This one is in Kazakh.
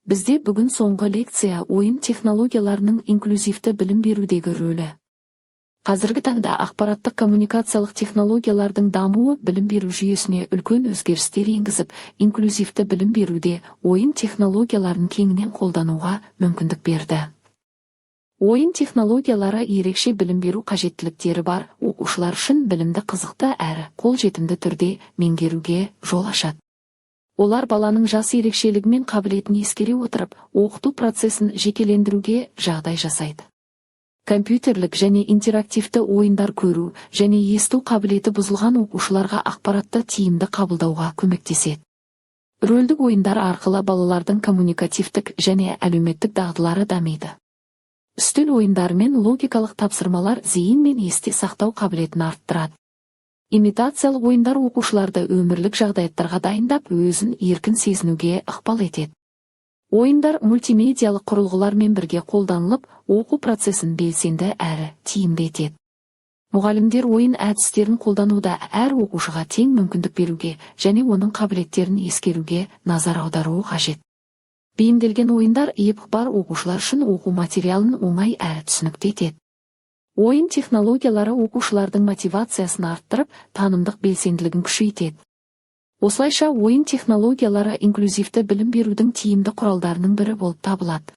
Бізде бүгін соңғы лекция ойын технологияларының инклюзивті білім берудегі рөлі. Қазіргі таңда ақпараттық коммуникациялық технологиялардың дамуы білім беру жүйесіне үлкен өзгерістер енгізіп, инклюзивті білім беруде ойын технологияларын кеңінен қолдануға мүмкіндік берді. Ойын технологиялары ерекше білім беру қажеттіліктері бар оқушылар үшін білімді қызықты әрі қолжетімді түрде меңгеруге жол ашады. Олар баланың жас ерекшелігі мен қабілетін ескере отырып, оқыту процесін жекелендіруге жағдай жасайды. Компьютерлік және интерактивті ойындар көру және есту қабілеті бұзылған оқушыларға ақпаратты тиімді қабылдауға көмектеседі. Рөлдік ойындар арқылы балалардың коммуникативтік және әлеуметтік дағдылары дамиды. Үстел ойындары мен логикалық тапсырмалар зейін мен есте сақтау қабілетін арттырады. Имитациялық ойындар оқушыларды өмірлік жағдаяттарға дайындап, өзін еркін сезінуге ықпал етеді. Ойындар мультимедиялық құрылғылармен бірге қолданылып, оқу процесін белсенді әрі тиімді етеді. Мұғалімдер ойын әдістерін қолдануда әр оқушыға тең мүмкіндік беруге және оның қабілеттерін ескеруге назар аударуы қажет. Бейімделген ойындар бар оқушылар үшін оқу материалын оңай әрі түсінікті етеді. Ойын технологиялары оқушылардың мотивациясын арттырып, танымдық белсенділігін күшейтеді. Осылайша ойын технологиялары инклюзивті білім берудің тиімді құралдарының бірі болып табылады.